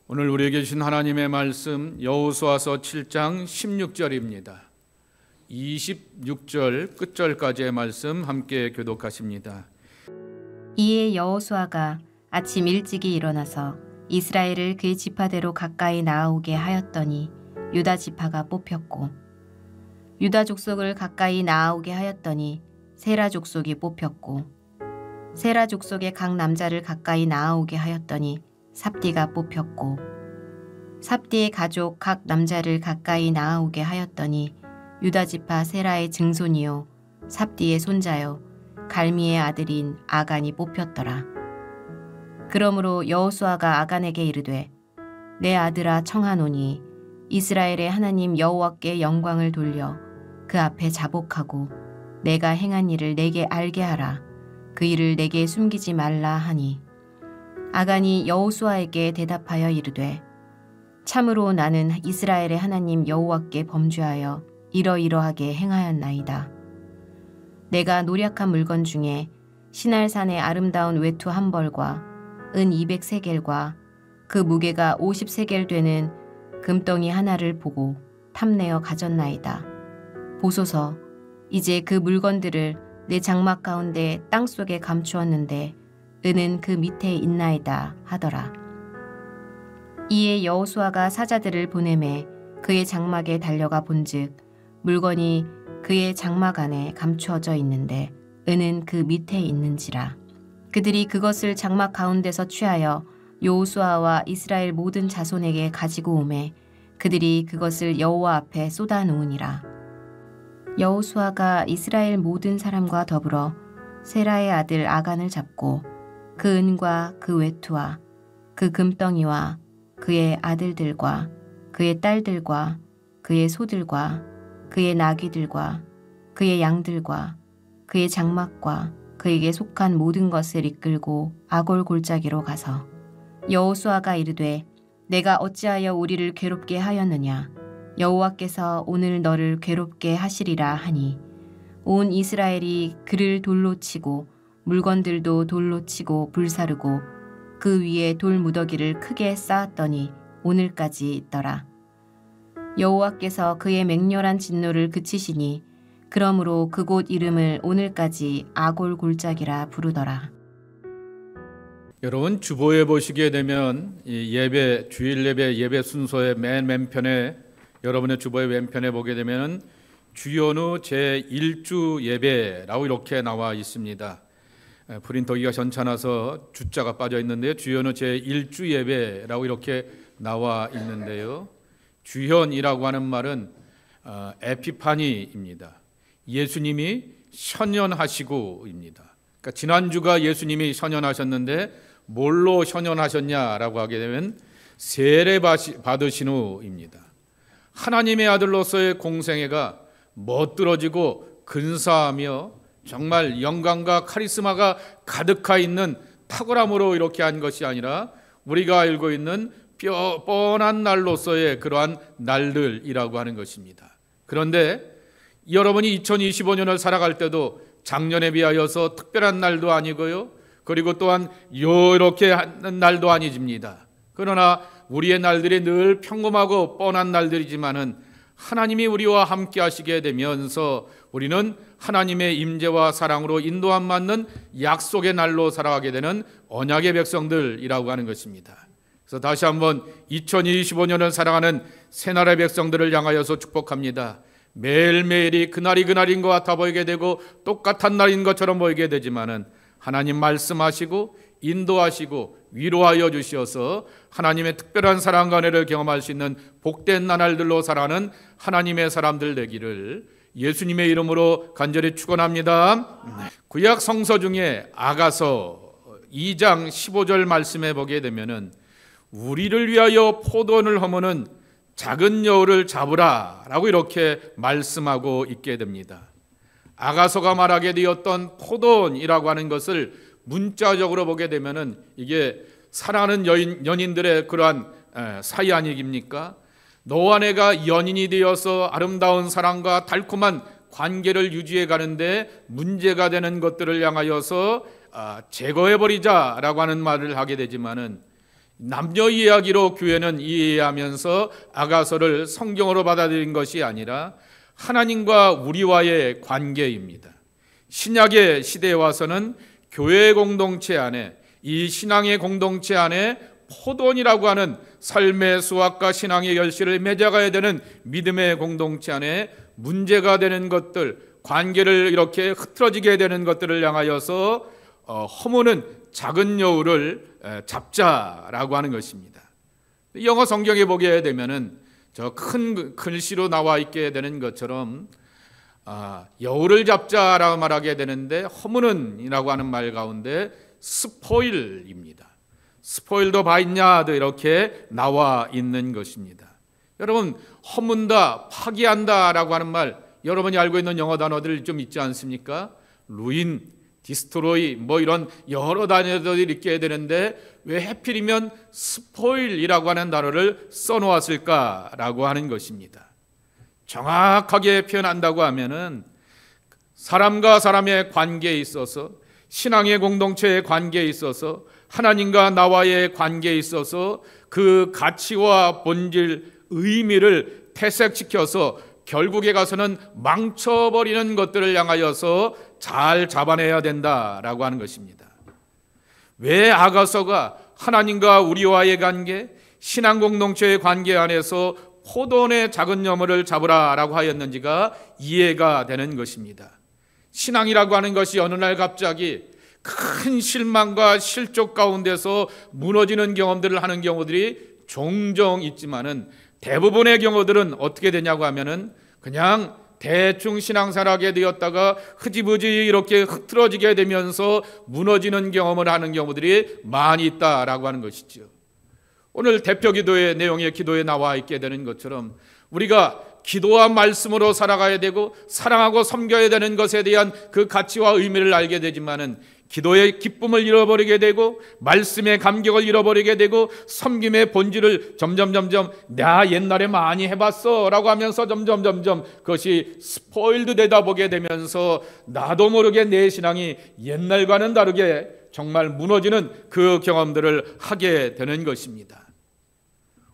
오늘 우리에게 주신 하나님의 말씀 여호수아서 7장 16절입니다. 26절 끝절까지의 말씀 함께 교독하십니다. 이에 여호수아가 아침 일찍이 일어나서 이스라엘을 그의 지파대로 가까이 나아오게 하였더니 유다 지파가 뽑혔고, 유다 족속을 가까이 나아오게 하였더니 세라 족속이 뽑혔고, 세라 족속의 각 남자를 가까이 나아오게 하였더니 삽디가 뽑혔고, 삽디의 가족 각 남자를 가까이 나아오게 하였더니 유다 지파 세라의 증손이요 삽디의 손자요 갈미의 아들인 아간이 뽑혔더라. 그러므로 여호수아가 아간에게 이르되, 내 아들아 청하노니 이스라엘의 하나님 여호와께 영광을 돌려 그 앞에 자복하고 내가 행한 일을 내게 알게 하라. 그 일을 내게 숨기지 말라 하니, 아간이 여호수아에게 대답하여 이르되, 참으로 나는 이스라엘의 하나님 여호와께 범죄하여 이러이러하게 행하였나이다. 내가 노략한 물건 중에 시날산의 아름다운 외투 한 벌과 은 200세겔과 그 무게가 50세겔 되는 금덩이 하나를 보고 탐내어 가졌나이다. 보소서, 이제 그 물건들을 내 장막 가운데 땅속에 감추었는데 은은 그 밑에 있나이다 하더라. 이에 여호수아가 사자들을 보내매 그의 장막에 달려가 본즉 물건이 그의 장막 안에 감추어져 있는데 은은 그 밑에 있는지라. 그들이 그것을 장막 가운데서 취하여 여호수아와 이스라엘 모든 자손에게 가지고 오매 그들이 그것을 여호와 앞에 쏟아 놓으니라. 여호수아가 이스라엘 모든 사람과 더불어 세라의 아들 아간을 잡고 그 은과 그 외투와 그 금덩이와 그의 아들들과 그의 딸들과 그의 소들과 그의 나귀들과 그의 양들과 그의 장막과 그에게 속한 모든 것을 이끌고 아골 골짜기로 가서 여호수아가 이르되, 내가 어찌하여 우리를 괴롭게 하였느냐? 여호와께서 오늘 너를 괴롭게 하시리라 하니, 온 이스라엘이 그를 돌로 치고 물건들도 돌로 치고 불사르고 그 위에 돌 무더기를 크게 쌓았더니 오늘까지 있더라. 여호와께서 그의 맹렬한 진노를 그치시니 그러므로 그곳 이름을 오늘까지 아골 골짜기라 부르더라. 여러분, 주보에 보시게 되면 이 예배, 주일 예배 순서의 맨 왼편에, 여러분의 주보의 왼편에 보게 되면 주연후 제1주 예배라고 이렇게 나와 있습니다. 프린터기가 전찮아서 주자가 빠져 있는데요, 주연후 제1주 예배라고 이렇게 나와 있는데요, 주현이라고 하는 말은 에피파니입니다. 예수님이 현현하시고입니다. 그러니까 지난주가 예수님이 현현하셨는데 뭘로 현현하셨냐라고 하게 되면 세례 받으신 후입니다. 하나님의 아들로서의 공생애가 멋들어지고 근사하며 정말 영광과 카리스마가 가득하 있는 탁월함으로 이렇게 한 것이 아니라 우리가 알고 있는 뻔한 날로서의 그러한 날들이라고 하는 것입니다. 그런데 여러분이 2025년을 살아갈 때도 작년에 비하여서 특별한 날도 아니고요, 그리고 또한 이렇게 하는 날도 아니집니다. 그러나 우리의 날들이 늘 평범하고 뻔한 날들이지만은 하나님이 우리와 함께 하시게 되면서 우리는 하나님의 임재와 사랑으로 인도함 받는 약속의 날로 살아가게 되는 언약의 백성들이라고 하는 것입니다. 그래서 다시 한번 2025년을 살아가는 새나라의 백성들을 향하여서 축복합니다. 매일매일이 그날이 그날인 것 같아 보이게 되고 똑같은 날인 것처럼 보이게 되지만은 하나님 말씀하시고 인도하시고 위로하여 주시어서 하나님의 특별한 사랑과 은혜를 경험할 수 있는 복된 나날들로 살아가는 하나님의 사람들 되기를 예수님의 이름으로 간절히 축원합니다. 구약 성서 중에 아가서 2장 15절 말씀에 보게 되면은 우리를 위하여 포도원을 허무는 작은 여우를 잡으라 라고 이렇게 말씀하고 있게 됩니다. 아가서가 말하게 되었던 포도원이라고 하는 것을 문자적으로 보게 되면은 이게 사랑하는 연인들의 그러한 사이 아니깁니까? 너와 내가 연인이 되어서 아름다운 사랑과 달콤한 관계를 유지해 가는데 문제가 되는 것들을 향하여서 제거해버리자라고 하는 말을 하게 되지만은 남녀 이야기로 교회는 이해하면서 아가서를 성경으로 받아들인 것이 아니라 하나님과 우리와의 관계입니다. 신약의 시대에 와서는 교회 공동체 안에, 이 신앙의 공동체 안에 포도원이라고 하는 삶의 수확과 신앙의 결실을 맺어가야 되는 믿음의 공동체 안에 문제가 되는 것들, 관계를 이렇게 흐트러지게 되는 것들을 향하여서 허무는 작은 여우를 잡자라고 하는 것입니다. 영어 성경에 보게 되면은 저 큰 글씨로 나와 있게 되는 것처럼 여우를 잡자라고 말하게 되는데, 허무는이라고 하는 말 가운데 스포일입니다. 스포일더 바이냐드 이렇게 나와 있는 것입니다. 여러분, 허문다, 파괴한다라고 하는 말, 여러분이 알고 있는 영어 단어들 좀 있지 않습니까? 루인, 디스트로이, 뭐 이런 여러 단어들이 있게 되는데 왜 하필이면 스포일이라고 하는 단어를 써놓았을까라고 하는 것입니다. 정확하게 표현한다고 하면은 사람과 사람의 관계에 있어서, 신앙의 공동체의 관계에 있어서, 하나님과 나와의 관계에 있어서 그 가치와 본질, 의미를 퇴색시켜서 결국에 가서는 망쳐버리는 것들을 향하여서 잘 잡아내야 된다라고 하는 것입니다. 왜 아가서가 하나님과 우리와의 관계, 신앙 공동체의 관계 안에서 포도원의 작은 여물을 잡으라라고 하였는지가 이해가 되는 것입니다. 신앙이라고 하는 것이 어느 날 갑자기 큰 실망과 실족 가운데서 무너지는 경험들을 하는 경우들이 종종 있지만은, 대부분의 경우들은 어떻게 되냐고 하면은 그냥 대충 신앙생활하게 되었다가 흐지부지 이렇게 흐트러지게 되면서 무너지는 경험을 하는 경우들이 많이 있다라고 하는 것이죠. 오늘 대표 기도의 내용의 기도에 나와 있게 되는 것처럼 우리가 기도와 말씀으로 살아가야 되고 사랑하고 섬겨야 되는 것에 대한 그 가치와 의미를 알게 되지만은 기도의 기쁨을 잃어버리게 되고 말씀의 감격을 잃어버리게 되고 섬김의 본질을 점점 나 옛날에 많이 해봤어 라고 하면서 점점 그것이 스포일드 되다 보게 되면서 나도 모르게 내 신앙이 옛날과는 다르게 정말 무너지는 그 경험들을 하게 되는 것입니다.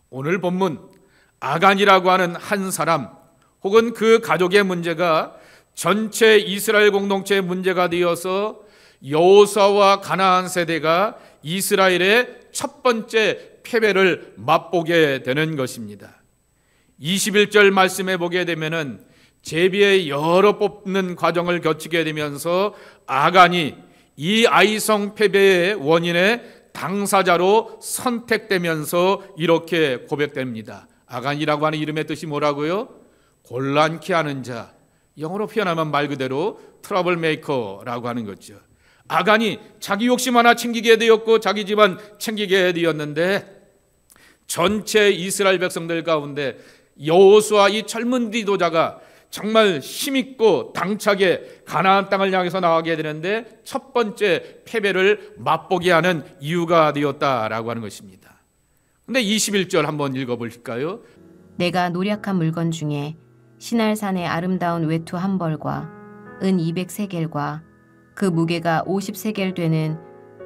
오늘 본문 아간이라고 하는 한 사람 혹은 그 가족의 문제가 전체 이스라엘 공동체의 문제가 되어서 여호수아와 가나안 세대가 이스라엘의 첫 번째 패배를 맛보게 되는 것입니다. 21절 말씀에 보게 되면은 제비의 여러 뽑는 과정을 거치게 되면서 아간이 이 아이성 패배의 원인의 당사자로 선택되면서 이렇게 고백됩니다. 아간이라고 하는 이름의 뜻이 뭐라고요? 곤란케 하는 자, 영어로 표현하면 말 그대로 트러블 메이커라고 하는 거죠. 아간이 자기 욕심 하나 챙기게 되었고 자기 집안 챙기게 되었는데 전체 이스라엘 백성들 가운데 여호수아 이 젊은 지도자가 정말 힘있고 당차게 가나안 땅을 향해서 나가게 되는데 첫 번째 패배를 맛보게 하는 이유가 되었다라고 하는 것입니다. 근데 21절 한번 읽어볼까요? 내가 노력한 물건 중에 시날산의 아름다운 외투 한 벌과 은 200세겔과 그 무게가 50세겔 되는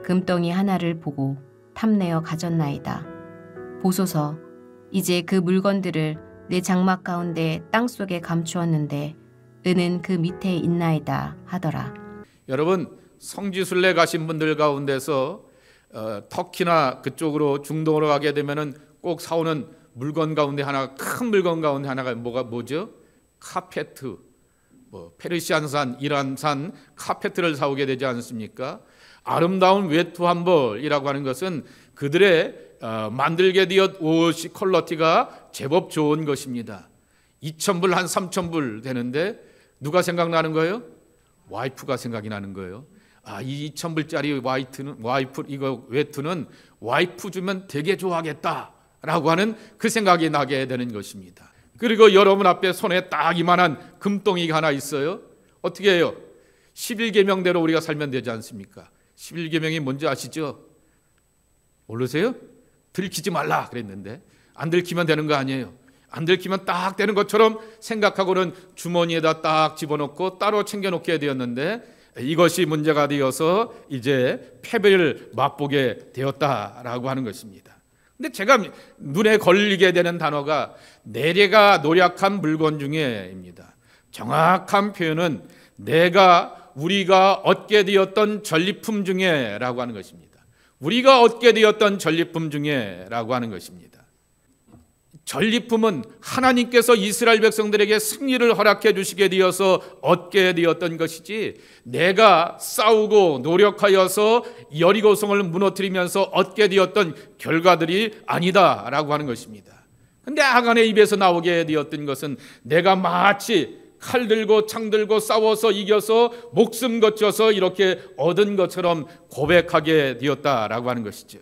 금덩이 하나를 보고 탐내어 가졌나이다. 보소서, 이제 그 물건들을 내 장막 가운데 땅속에 감추었는데 은은 그 밑에 있나이다 하더라. 여러분, 성지순례 가신 분들 가운데서 터키나 그쪽으로 중동으로 가게 되면은 꼭 사오는 물건 가운데 하나, 큰 물건 가운데 하나가 뭐죠? 카페트, 페르시안산, 이란산 카페트를 사오게 되지 않습니까? 아름다운 외투 한 벌이라고 하는 것은 그들의 만들게 되었 옷이 퀄리티가 제법 좋은 것입니다. 2,000불 한 3,000불 되는데 누가 생각나는 거예요? 와이프가 생각이 나는 거예요. 이 2,000불짜리 이거 외투는 와이프 주면 되게 좋아하겠다라고 하는 그 생각이 나게 되는 것입니다. 그리고 여러분 앞에 손에 딱 이만한 금덩이가 하나 있어요. 어떻게 해요? 11계명대로 우리가 살면 되지 않습니까? 11계명이 뭔지 아시죠? 모르세요? 들키지 말라 그랬는데 안 들키면 되는 거 아니에요. 안 들키면 딱 되는 것처럼 생각하고는 주머니에다 딱 집어넣고 따로 챙겨놓게 되었는데 이것이 문제가 되어서 이제 패배를 맛보게 되었다라고 하는 것입니다. 근데 제가 눈에 걸리게 되는 단어가 내가 노력한 물건 중에입니다. 정확한 표현은 우리가 얻게 되었던 전리품 중에라고 하는 것입니다. 우리가 얻게 되었던 전리품 중에라고 하는 것입니다. 전리품은 하나님께서 이스라엘 백성들에게 승리를 허락해 주시게 되어서 얻게 되었던 것이지, 내가 싸우고 노력하여서 여리고성을 무너뜨리면서 얻게 되었던 결과들이 아니다라고 하는 것입니다. 그런데 하간의 입에서 나오게 되었던 것은 내가 마치 칼 들고 창 들고 싸워서 이겨서 목숨 거쳐서 이렇게 얻은 것처럼 고백하게 되었다라고 하는 것이죠.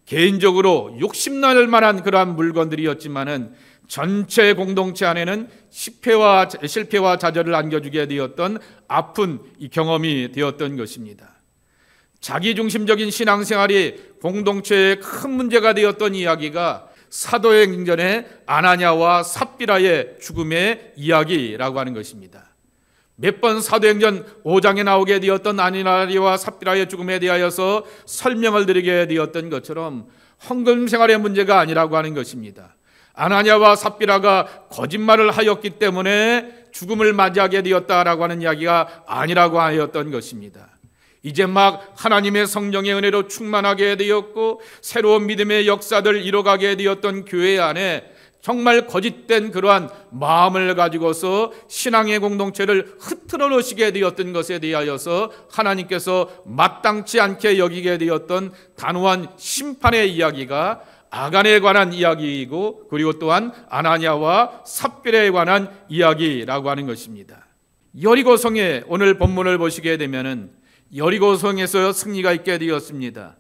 개인적으로 욕심날 만한 그러한 물건들이었지만은 전체 공동체 안에는 실패와 좌절을 안겨주게 되었던 아픈 이 경험이 되었던 것입니다. 자기중심적인 신앙생활이 공동체에 큰 문제가 되었던 이야기가 사도행전의 아나니아와 삽비라의 죽음의 이야기라고 하는 것입니다. 몇 번 사도행전 5장에 나오게 되었던 아나니아와 삽비라의 죽음에 대하여서 설명을 드리게 되었던 것처럼 헌금 생활의 문제가 아니라고 하는 것입니다. 아나니아와 삽비라가 거짓말을 하였기 때문에 죽음을 맞이하게 되었다라고 하는 이야기가 아니라고 하였던 것입니다. 이제 막 하나님의 성령의 은혜로 충만하게 되었고 새로운 믿음의 역사들 이뤄가게 되었던 교회 안에 정말 거짓된 그러한 마음을 가지고서 신앙의 공동체를 흐트러 놓으시게 되었던 것에 대하여서 하나님께서 마땅치 않게 여기게 되었던 단호한 심판의 이야기가 아간에 관한 이야기이고, 그리고 또한 아나니아와 삽비라에 관한 이야기라고 하는 것입니다. 여리고성에 오늘 본문을 보시게 되면은 여리고성에서 승리가 있게 되었습니다.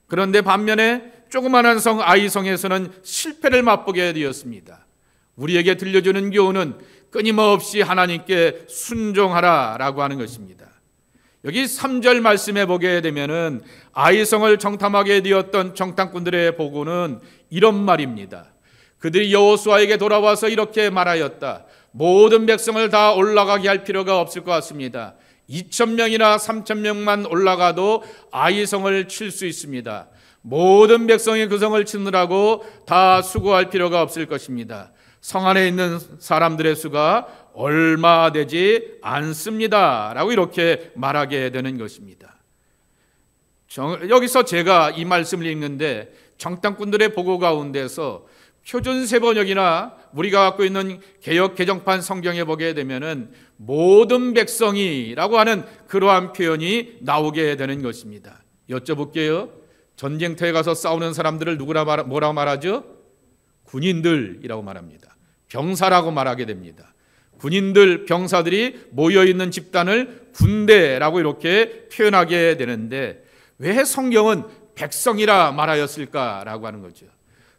그런데 반면에 조그마한 성 아이성에서는 실패를 맛보게 되었습니다. 우리에게 들려주는 교훈은 끊임없이 하나님께 순종하라라고 하는 것입니다. 여기 3절 말씀에 보게 되면은 아이성을 정탐하게 되었던 정탐꾼들의 보고는 이런 말입니다. 그들이 여호수아에게 돌아와서 이렇게 말하였다. 모든 백성을 다 올라가게 할 필요가 없을 것 같습니다. 2,000명이나 3,000명만 올라가도 아이성을 칠 수 있습니다. 모든 백성이 그 성을 치느라고 다 수고할 필요가 없을 것입니다. 성 안에 있는 사람들의 수가 얼마 되지 않습니다 라고 이렇게 말하게 되는 것입니다. 여기서 제가 이 말씀을 읽는데 정탐꾼들의 보고 가운데서 표준세번역이나 우리가 갖고 있는 개역 개정판 성경에 보게 되면은 모든 백성이라고 하는 그러한 표현이 나오게 되는 것입니다. 여쭤볼게요. 전쟁터에 가서 싸우는 사람들을 뭐라고 말하죠? 군인들이라고 말합니다. 병사라고 말하게 됩니다. 군인들, 병사들이 모여있는 집단을 군대라고 이렇게 표현하게 되는데 왜 성경은 백성이라 말하였을까라고 하는 거죠.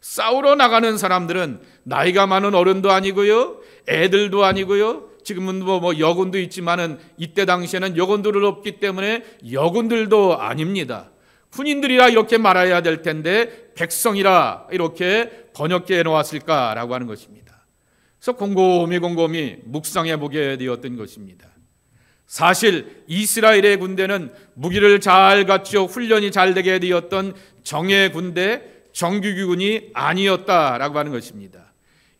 싸우러 나가는 사람들은 나이가 많은 어른도 아니고요, 애들도 아니고요, 지금은 뭐 여군도 있지만은 이때 당시에는 여군들은 없기 때문에 여군들도 아닙니다. 군인들이라 이렇게 말해야 될 텐데 백성이라 이렇게 번역해 놓았을까라고 하는 것입니다. 그래서 곰곰이 묵상해 보게 되었던 것입니다. 사실 이스라엘의 군대는 무기를 잘 갖추어 훈련이 잘 되게 되었던 정예 군대, 정규군이 아니었다라고 하는 것입니다.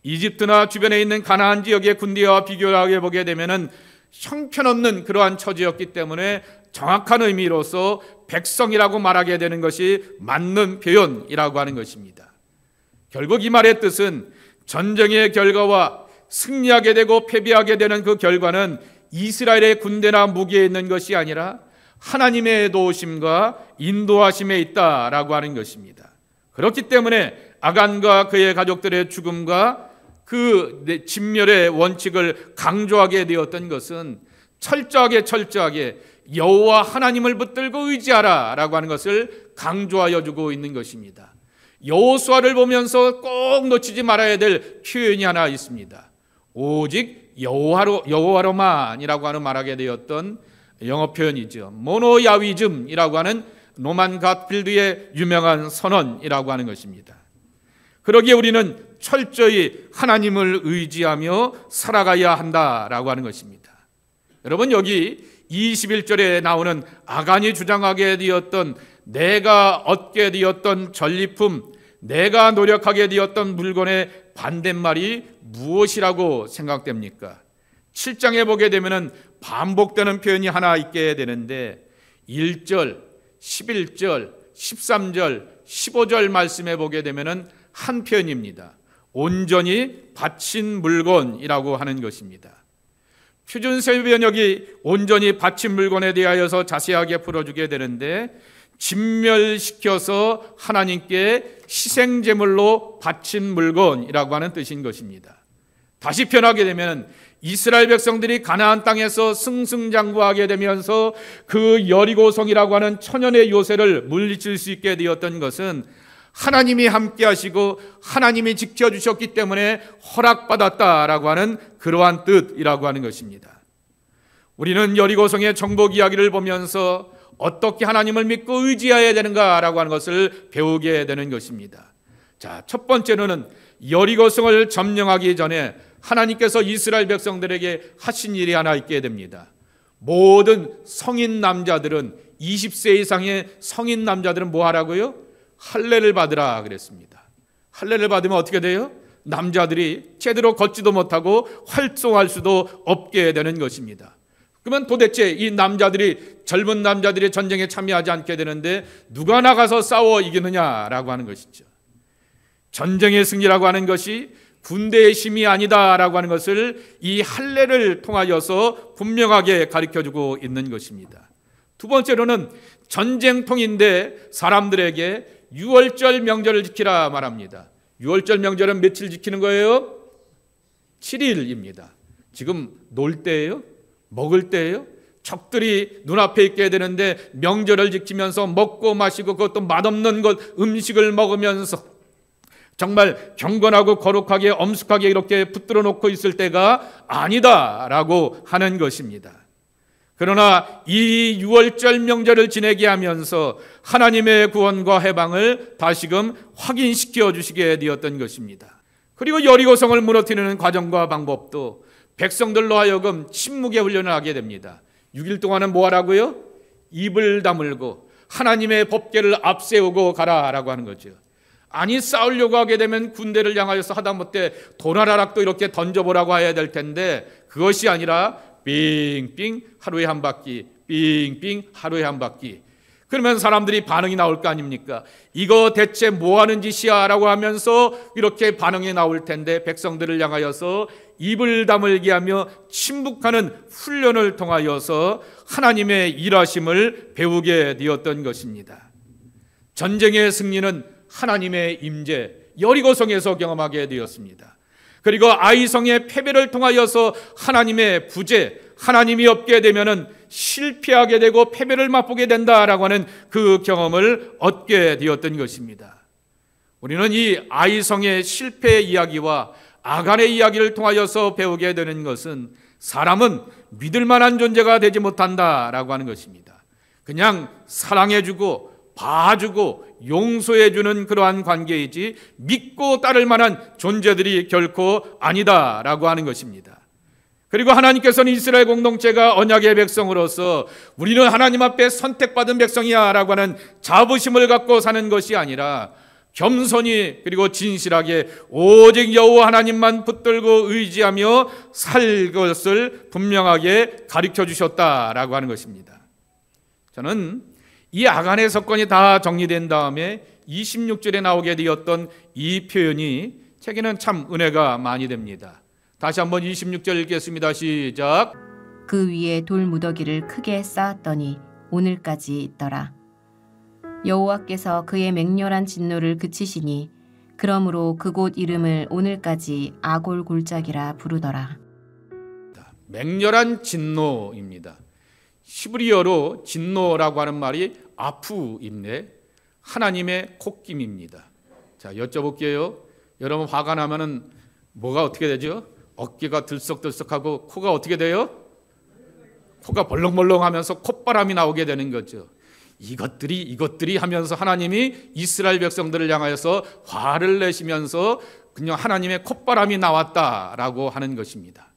이집트나 주변에 있는 가나안 지역의 군대와 비교하게 보게 되면은 형편없는 그러한 처지였기 때문에 정확한 의미로서 백성이라고 말하게 되는 것이 맞는 표현이라고 하는 것입니다. 결국 이 말의 뜻은 전쟁의 결과와 승리하게 되고 패배하게 되는 그 결과는 이스라엘의 군대나 무기에 있는 것이 아니라 하나님의 도우심과 인도하심에 있다라고 하는 것입니다. 그렇기 때문에 아간과 그의 가족들의 죽음과 그 진멸의 원칙을 강조하게 되었던 것은 철저하게 여호와 하나님을 붙들고 의지하라라고 하는 것을 강조하여 주고 있는 것입니다. 여호수아를 보면서 꼭 놓치지 말아야 될 표현이 하나 있습니다. 오직 여호와로만이라고 하는 말하게 되었던 영어 표현이죠. 모노야위즘이라고 하는 노만 갓필드의 유명한 선언이라고 하는 것입니다. 그러기에 우리는 철저히 하나님을 의지하며 살아가야 한다라고 하는 것입니다. 여러분, 여기 21절에 나오는 아간이 주장하게 되었던 내가 얻게 되었던 전리품, 내가 노력하게 되었던 물건의 반대말이 무엇이라고 생각됩니까? 7장에 보게 되면 반복되는 표현이 하나 있게 되는데 1절, 11절, 13절, 15절 말씀에 보게 되면 한 표현입니다. 온전히 바친 물건이라고 하는 것입니다. 표준세 번역이 온전히 바친 물건에 대하여서 자세하게 풀어주게 되는데 진멸시켜서 하나님께 희생제물로 바친 물건이라고 하는 뜻인 것입니다. 다시 표현하게 되면 이스라엘 백성들이 가나안 땅에서 승승장구하게 되면서 그 여리고성이라고 하는 천연의 요새를 물리칠 수 있게 되었던 것은 하나님이 함께 하시고 하나님이 지켜주셨기 때문에 허락받았다라고 하는 그러한 뜻이라고 하는 것입니다. 우리는 여리고성의 정복 이야기를 보면서 어떻게 하나님을 믿고 의지해야 되는가라고 하는 것을 배우게 되는 것입니다. 자, 첫 번째로는 여리고성을 점령하기 전에 하나님께서 이스라엘 백성들에게 하신 일이 하나 있게 됩니다. 모든 성인 남자들은 20세 이상의 성인 남자들은 뭐 하라고요? 할례를 받으라 그랬습니다. 할례를 받으면 어떻게 돼요? 남자들이 제대로 걷지도 못하고 활동할 수도 없게 되는 것입니다. 그러면 도대체 이 남자들이, 젊은 남자들이 전쟁에 참여하지 않게 되는데 누가 나가서 싸워 이기느냐라고 하는 것이죠. 전쟁의 승리라고 하는 것이 군대의 힘이 아니다라고 하는 것을 이 할례를 통하여서 분명하게 가르쳐주고 있는 것입니다. 두 번째로는 전쟁통인데 사람들에게 유월절 명절을 지키라 말합니다. 유월절 명절은 며칠 지키는 거예요? 7일입니다. 지금 놀 때예요? 먹을 때예요? 적들이 눈앞에 있게 되는데 명절을 지키면서 먹고 마시고 그것도 맛없는 것 음식을 먹으면서 정말 경건하고 거룩하게 엄숙하게 이렇게 붙들어 놓고 있을 때가 아니다라고 하는 것입니다. 그러나 이 유월절 명절을 지내게 하면서 하나님의 구원과 해방을 다시금 확인시켜 주시게 되었던 것입니다. 그리고 여리고성을 무너뜨리는 과정과 방법도 백성들로 하여금 침묵의 훈련을 하게 됩니다. 6일 동안은 뭐 하라고요? 입을 다물고 하나님의 법궤를 앞세우고 가라라고 하는 거죠. 아니 싸우려고 하게 되면 군대를 향하여서 하다못해 도나라락도 이렇게 던져보라고 해야 될 텐데 그것이 아니라 빙빙 하루에 한 바퀴, 빙빙 하루에 한 바퀴. 그러면 사람들이 반응이 나올 거 아닙니까? 이거 대체 뭐 하는 짓이야 라고 하면서 이렇게 반응이 나올 텐데 백성들을 향하여서 입을 다물게 하며 침묵하는 훈련을 통하여서 하나님의 일하심을 배우게 되었던 것입니다. 전쟁의 승리는 하나님의 임재, 여리고성에서 경험하게 되었습니다. 그리고 아이성의 패배를 통하여서 하나님의 부재, 하나님이 없게 되면은 실패하게 되고 패배를 맛보게 된다라고 하는 그 경험을 얻게 되었던 것입니다. 우리는 이 아이성의 실패 이야기와 아간의 이야기를 통하여서 배우게 되는 것은 사람은 믿을 만한 존재가 되지 못한다라고 하는 것입니다. 그냥 사랑해주고 봐주고 용서해주는 그러한 관계이지 믿고 따를 만한 존재들이 결코 아니다라고 하는 것입니다. 그리고 하나님께서는 이스라엘 공동체가 언약의 백성으로서 우리는 하나님 앞에 선택받은 백성이야 라고 하는 자부심을 갖고 사는 것이 아니라 겸손히 그리고 진실하게 오직 여호와 하나님만 붙들고 의지하며 살 것을 분명하게 가르쳐 주셨다라고 하는 것입니다. 저는 이 아간의 사건이 다 정리된 다음에 26절에 나오게 되었던 이 표현이 책에는 참 은혜가 많이 됩니다. 다시 한번 26절 읽겠습니다. 시작. 그 위에 돌 무더기를 크게 쌓았더니 오늘까지 있더라. 여호와께서 그의 맹렬한 진노를 그치시니 그러므로 그곳 이름을 오늘까지 아골 골짜기라 부르더라. 맹렬한 진노입니다. 히브리어로 진노라고 하는 말이 아푸입네, 하나님의 콧김입니다. 자, 여쭤볼게요. 여러분 화가 나면은 뭐가 어떻게 되죠? 어깨가 들썩들썩하고 코가 어떻게 돼요? 코가 벌렁벌렁하면서 콧바람이 나오게 되는 거죠. 이것들이 하면서 하나님이 이스라엘 백성들을 향하여서 화를 내시면서 그냥 하나님의 콧바람이 나왔다라고 하는 것입니다.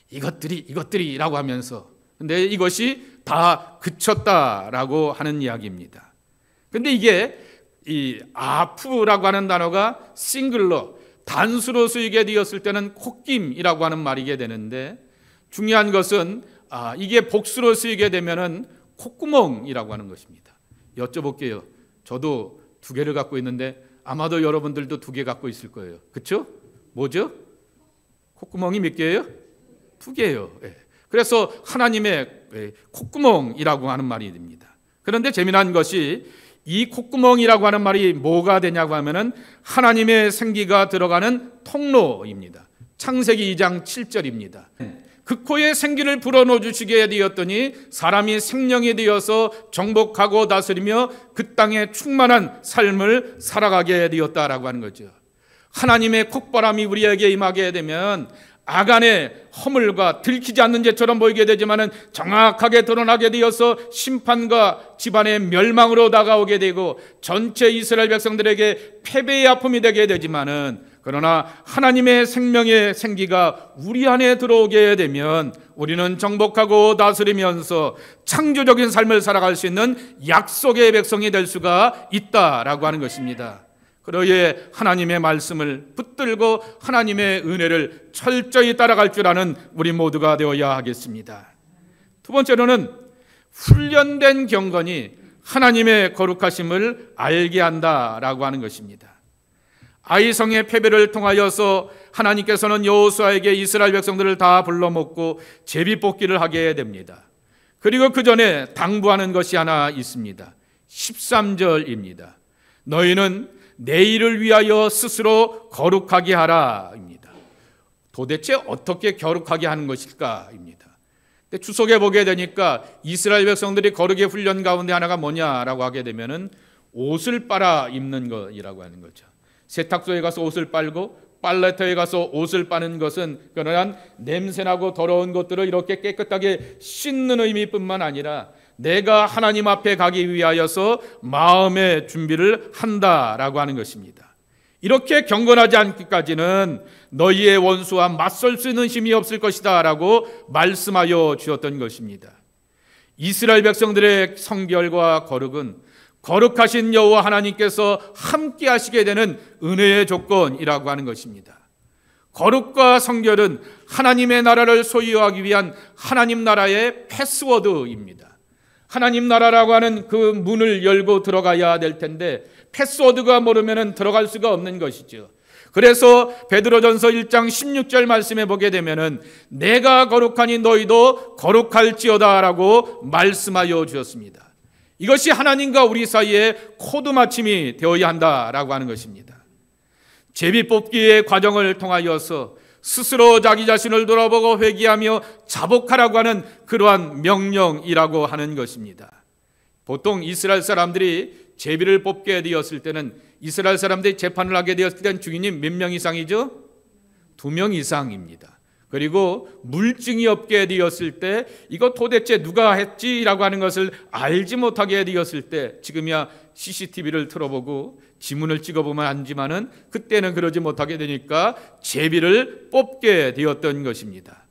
이것들이라고 하면서 근데 이것이 다 그쳤다라고 하는 이야기입니다. 근데 이게 이 아프라고 하는 단어가 싱글러, 단수로 쓰이게 되었을 때는 콧김이라고 하는 말이게 되는데, 중요한 것은 이게 복수로 쓰이게 되면은 콧구멍이라고 하는 것입니다. 여쭤볼게요. 저도 2개를 갖고 있는데 아마도 여러분들도 2개 갖고 있을 거예요. 그렇죠? 뭐죠? 콧구멍이 몇 개예요? 2개예요. 그래서 하나님의 콧구멍이라고 하는 말이 됩니다. 그런데 재미난 것이 이 콧구멍이라고 하는 말이 뭐가 되냐고 하면은 하나님의 생기가 들어가는 통로입니다. 창세기 2장 7절입니다. 그 코에 생기를 불어넣어 주시게 되었더니 사람이 생명이 되어서 정복하고 다스리며 그 땅에 충만한 삶을 살아가게 되었다라고 하는 거죠. 하나님의 콧바람이 우리에게 임하게 되면 아간의 허물과 들키지 않는 죄처럼 보이게 되지만은 정확하게 드러나게 되어서 심판과 집안의 멸망으로 다가오게 되고 전체 이스라엘 백성들에게 패배의 아픔이 되게 되지만은, 그러나 하나님의 생명의 생기가 우리 안에 들어오게 되면 우리는 정복하고 다스리면서 창조적인 삶을 살아갈 수 있는 약속의 백성이 될 수가 있다라고 하는 것입니다. 그러기에 하나님의 말씀을 붙들고 하나님의 은혜를 철저히 따라갈 줄 아는 우리 모두가 되어야 하겠습니다. 2번째로는 훈련된 경건이 하나님의 거룩하심을 알게 한다라고 하는 것입니다. 아이성의 패배를 통하여서 하나님께서는 여호수아에게 이스라엘 백성들을 다 불러모고 제비뽑기를 하게 됩니다. 그리고 그 전에 당부하는 것이 하나 있습니다. 13절입니다. 너희는 내일을 위하여 스스로 거룩하게 하라 입니다. 도대체 어떻게 거룩하게 하는 것일까 입니다. 근데 추석에 보게 되니까 이스라엘 백성들이 거룩의 훈련 가운데 하나가 뭐냐라고 하게 되면은 옷을 빨아 입는 것이라고 하는 거죠. 세탁소에 가서 옷을 빨고 빨래터에 가서 옷을 빠는 것은 그러한 냄새나고 더러운 것들을 이렇게 깨끗하게 씻는 의미뿐만 아니라 내가 하나님 앞에 가기 위하여서 마음의 준비를 한다라고 하는 것입니다. 이렇게 경건하지 않기까지는 너희의 원수와 맞설 수 있는 힘이 없을 것이다 라고 말씀하여 주었던 것입니다. 이스라엘 백성들의 성결과 거룩은 거룩하신 여호와 하나님께서 함께 하시게 되는 은혜의 조건이라고 하는 것입니다. 거룩과 성결은 하나님의 나라를 소유하기 위한 하나님 나라의 패스워드입니다. 하나님 나라라고 하는 그 문을 열고 들어가야 될 텐데 패스워드가 모르면 들어갈 수가 없는 것이죠. 그래서 베드로전서 1장 16절 말씀에 보게 되면은 내가 거룩하니 너희도 거룩할지어다라고 말씀하여 주었습니다. 이것이 하나님과 우리 사이에 코드 맞춤이 되어야 한다라고 하는 것입니다. 제비뽑기의 과정을 통하여서 스스로 자기 자신을 돌아보고 회개하며 자복하라고 하는 그러한 명령이라고 하는 것입니다. 보통 이스라엘 사람들이 제비를 뽑게 되었을 때는 이스라엘 사람들이 재판을 하게 되었을 때는 증인이 몇 명 이상이죠? 2명 이상입니다. 그리고 물증이 없게 되었을 때 이거 도대체 누가 했지라고 하는 것을 알지 못하게 되었을 때 지금이야 CCTV를 틀어보고 지문을 찍어보면 알지만은 그때는 그러지 못하게 되니까 제비를 뽑게 되었던 것입니다.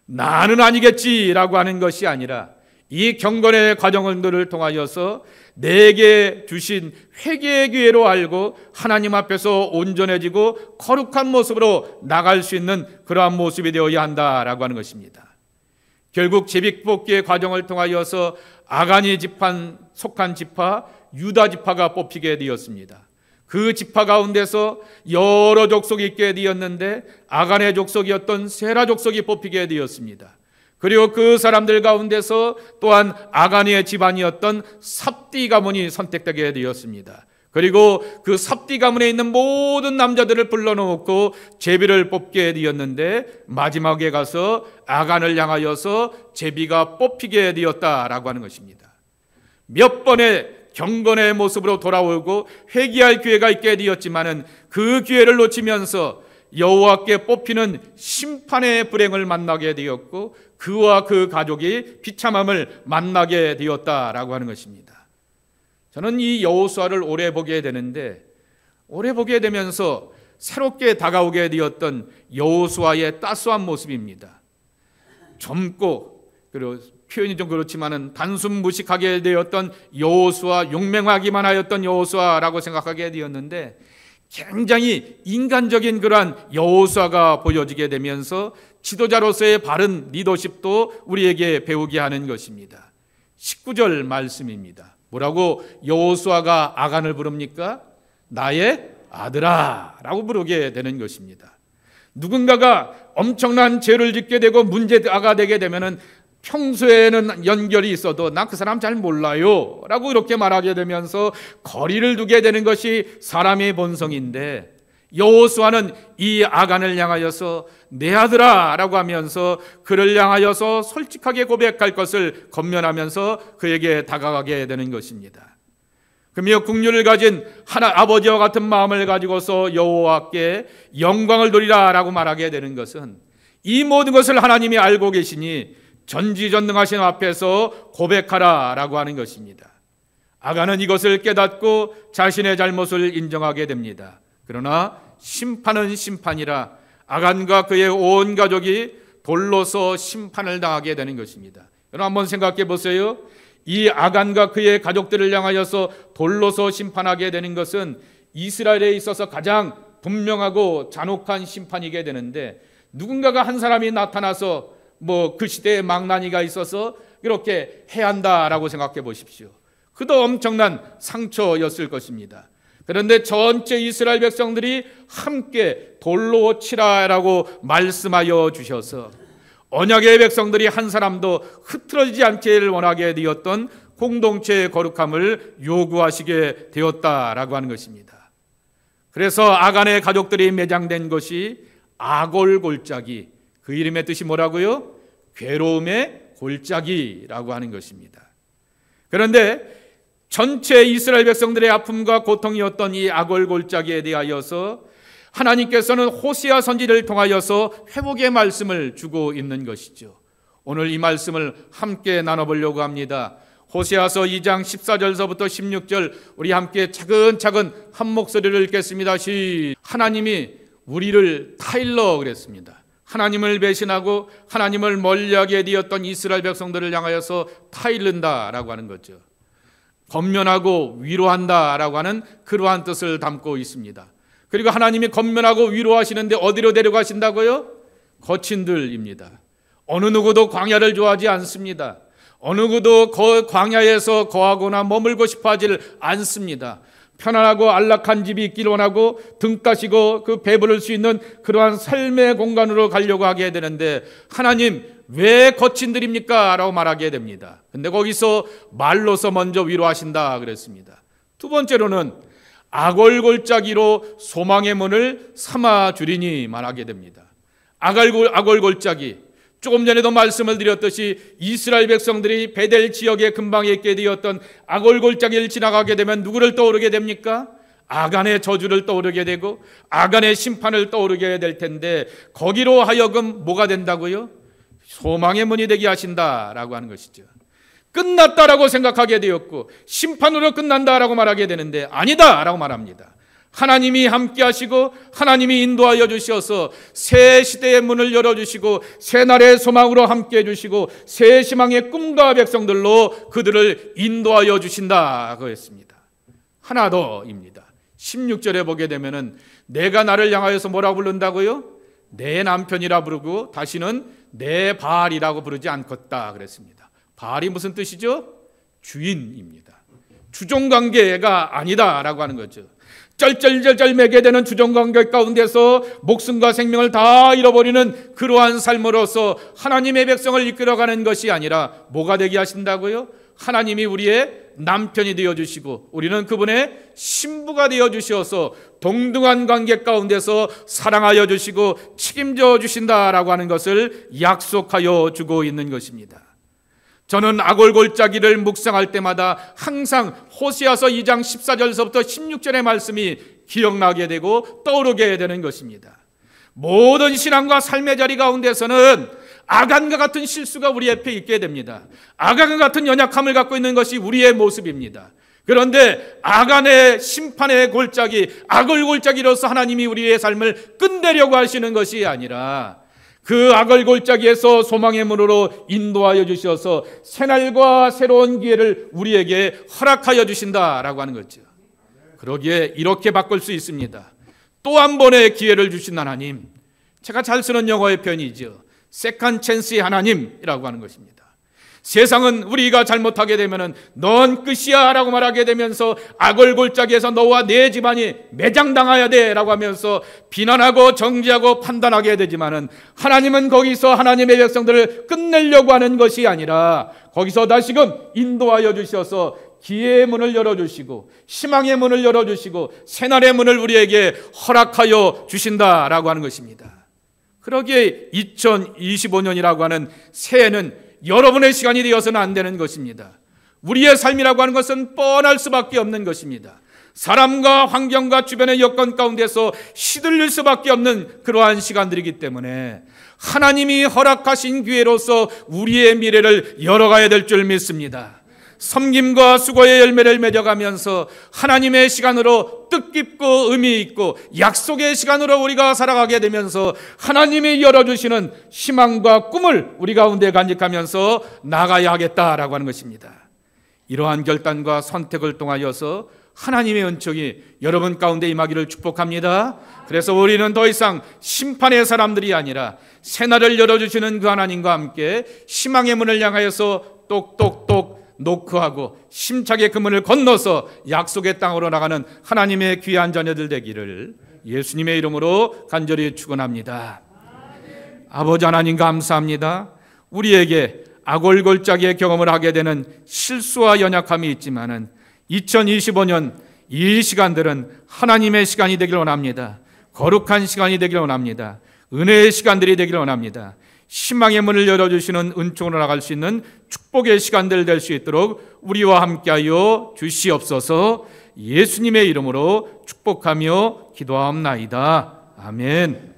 나는 아니겠지라고 하는 것이 아니라 이 경건의 과정들을 통하여서 내게 주신 회개의 기회로 알고 하나님 앞에서 온전해지고 거룩한 모습으로 나갈 수 있는 그러한 모습이 되어야 한다라고 하는 것입니다. 결국 제비뽑기의 과정을 통하여서 아간이 지파 속한 지파 유다 지파가 뽑히게 되었습니다. 그 지파 가운데서 여러 족속이 있게 되었는데 아간의 족속이었던 세라 족속이 뽑히게 되었습니다. 그리고 그 사람들 가운데서 또한 아간의 집안이었던 삽디 가문이 선택되게 되었습니다. 그리고 그 삽디 가문에 있는 모든 남자들을 불러놓고 제비를 뽑게 되었는데 마지막에 가서 아간을 향하여서 제비가 뽑히게 되었다라고 하는 것입니다. 몇 번의 경건의 모습으로 돌아오고 회개할 기회가 있게 되었지만은 그 기회를 놓치면서 여호와께 뽑히는 심판의 불행을 만나게 되었고 그와 그 가족이 비참함을 만나게 되었다라고 하는 것입니다. 저는 이 여호수아를 오래 보게 되는데 오래 보게 되면서 새롭게 다가오게 되었던 여호수아의 따스한 모습입니다. 젊고 그리고 표현이 좀 그렇지만은 단순 무식하게 되었던 여호수아, 용맹하기만 하였던 여호수아라고 생각하게 되었는데, 굉장히 인간적인 그러한 여호수아가 보여지게 되면서 지도자로서의 바른 리더십도 우리에게 배우게 하는 것입니다. 19절 말씀입니다. 뭐라고 여호수아가 아간을 부릅니까? 나의 아들아 라고 부르게 되는 것입니다. 누군가가 엄청난 죄를 짓게 되고 문제가 되게 되면은 평소에는 연결이 있어도 나 그 사람 잘 몰라요 라고 이렇게 말하게 되면서 거리를 두게 되는 것이 사람의 본성인데, 여호수아는 이 아간을 향하여서 내 아들아 라고 하면서 그를 향하여서 솔직하게 고백할 것을 권면하면서 그에게 다가가게 되는 것입니다. 그러며 긍휼을 가진 아버지와 같은 마음을 가지고서 여호와께 영광을 돌리라 라고 말하게 되는 것은, 이 모든 것을 하나님이 알고 계시니 전지전능하신 앞에서 고백하라 라고 하는 것입니다. 아간은 이것을 깨닫고 자신의 잘못을 인정하게 됩니다. 그러나 심판은 심판이라 아간과 그의 온 가족이 돌로서 심판을 당하게 되는 것입니다. 여러분 한번 생각해 보세요. 이 아간과 그의 가족들을 향하여서 돌로서 심판하게 되는 것은 이스라엘에 있어서 가장 분명하고 잔혹한 심판이게 되는데, 누군가가 한 사람이 나타나서 그 시대에 망나니가 있어서 이렇게 해야 한다라고 생각해 보십시오. 그도 엄청난 상처였을 것입니다. 그런데 전체 이스라엘 백성들이 함께 돌로 치라라고 말씀하여 주셔서 언약의 백성들이 한 사람도 흐트러지지 않기를 원하게 되었던 공동체의 거룩함을 요구하시게 되었다라고 하는 것입니다. 그래서 아간의 가족들이 매장된 것이 아골골짜기, 그 이름의 뜻이 뭐라고요? 괴로움의 골짜기라고 하는 것입니다. 그런데 전체 이스라엘 백성들의 아픔과 고통이었던 이 아골골짜기에 대하여서 하나님께서는 호세아 선지를 통하여서 회복의 말씀을 주고 있는 것이죠. 오늘 이 말씀을 함께 나눠보려고 합니다. 호세아서 2장 14절서부터 16절 우리 함께 차근차근 한 목소리를 읽겠습니다. 하나님이 우리를 타일러 그랬습니다. 하나님을 배신하고 하나님을 멀리하게 되었던 이스라엘 백성들을 향하여서 타일른다라고 하는 거죠. 권면하고 위로한다라고 하는 그러한 뜻을 담고 있습니다. 그리고 하나님이 권면하고 위로하시는데 어디로 데려가신다고요? 거친들입니다. 어느 누구도 광야를 좋아하지 않습니다. 어느 누구도 광야에서 거하거나 머물고 싶어 하질 않습니다. 편안하고 안락한 집이 있기를 원하고 등 따시고 그 배부를 수 있는 그러한 삶의 공간으로 가려고 하게 되는데, 하나님 왜 거친들입니까? 라고 말하게 됩니다. 근데 거기서 말로서 먼저 위로하신다 그랬습니다. 두 번째로는 아골골짜기로 소망의 문을 삼아주리니 말하게 됩니다. 아골골짜기, 조금 전에도 말씀을 드렸듯이 이스라엘 백성들이 베델 지역에 근방에 있게 되었던 아골골짜기를 지나가게 되면 누구를 떠오르게 됩니까? 아간의 저주를 떠오르게 되고 아간의 심판을 떠오르게 될 텐데, 거기로 하여금 뭐가 된다고요? 소망의 문이 되게 하신다라고 하는 것이죠. 끝났다라고 생각하게 되었고 심판으로 끝난다라고 말하게 되는데 아니다라고 말합니다. 하나님이 함께 하시고 하나님이 인도하여 주셔서 새 시대의 문을 열어주시고 새 날의 소망으로 함께 해주시고 새 희망의 꿈과 백성들로 그들을 인도하여 주신다고 했습니다. 하나 더입니다. 16절에 보게 되면은 내가 나를 향하여서 뭐라고 부른다고요? 내 남편이라 부르고 다시는 내 바알이라고 부르지 않겠다 그랬습니다. 바알이 무슨 뜻이죠? 주인입니다. 주종관계가 아니다라고 하는 거죠. 쩔쩔쩔쩔 매게 되는 주종관계 가운데서 목숨과 생명을 다 잃어버리는 그러한 삶으로서 하나님의 백성을 이끌어가는 것이 아니라 뭐가 되게 하신다고요? 하나님이 우리의 남편이 되어주시고 우리는 그분의 신부가 되어주셔서 동등한 관계 가운데서 사랑하여 주시고 책임져 주신다라고 하는 것을 약속하여 주고 있는 것입니다. 저는 아골골짜기를 묵상할 때마다 항상 호세아서 2장 14절서부터 16절의 말씀이 기억나게 되고 떠오르게 되는 것입니다. 모든 신앙과 삶의 자리 가운데서는 아간과 같은 실수가 우리 앞에 있게 됩니다. 아간과 같은 연약함을 갖고 있는 것이 우리의 모습입니다. 그런데 아간의 심판의 골짜기, 아골골짜기로서 하나님이 우리의 삶을 끝내려고 하시는 것이 아니라 그 악을 골짜기에서 소망의 문으로 인도하여 주셔서 새날과 새로운 기회를 우리에게 허락하여 주신다라고 하는 거죠. 그러기에 이렇게 바꿀 수 있습니다. 또 한 번의 기회를 주신 하나님, 제가 잘 쓰는 영어의 표현이죠. 세컨 찬스의 하나님이라고 하는 것입니다. 세상은 우리가 잘못하게 되면 넌 끝이야 라고 말하게 되면서 악을 골짜기에서 너와 내 집안이 매장당해야 돼 라고 하면서 비난하고 정죄하고 판단하게 되지만 하나님은 거기서 하나님의 백성들을 끝내려고 하는 것이 아니라 거기서 다시금 인도하여 주셔서 기회의 문을 열어주시고 희망의 문을 열어주시고 새날의 문을 우리에게 허락하여 주신다라고 하는 것입니다. 그러기에 2025년이라고 하는 새해는 여러분의 시간이 되어서는 안 되는 것입니다. 우리의 삶이라고 하는 것은 뻔할 수밖에 없는 것입니다. 사람과 환경과 주변의 여건 가운데서 시들릴 수밖에 없는 그러한 시간들이기 때문에 하나님이 허락하신 기회로서 우리의 미래를 열어가야 될 줄 믿습니다. 섬김과 수고의 열매를 맺어가면서 하나님의 시간으로 뜻깊고 의미 있고 약속의 시간으로 우리가 살아가게 되면서 하나님이 열어주시는 희망과 꿈을 우리 가운데 간직하면서 나가야 하겠다라고 하는 것입니다. 이러한 결단과 선택을 통하여서 하나님의 은총이 여러분 가운데 임하기를 축복합니다. 그래서 우리는 더 이상 심판의 사람들이 아니라 새날을 열어주시는 그 하나님과 함께 희망의 문을 향하여서 똑똑똑 노크하고 심차게 그 문을 건너서 약속의 땅으로 나가는 하나님의 귀한 자녀들 되기를 예수님의 이름으로 간절히 축원합니다. 아버지 하나님 감사합니다. 우리에게 악골골짜기의 경험을 하게 되는 실수와 연약함이 있지만은 2025년 이 시간들은 하나님의 시간이 되기를 원합니다. 거룩한 시간이 되기를 원합니다. 은혜의 시간들이 되기를 원합니다. 희망의 문을 열어주시는 은총으로 나갈 수 있는 축복의 시간들 될 수 있도록 우리와 함께하여 주시옵소서. 예수님의 이름으로 축복하며 기도하옵나이다. 아멘.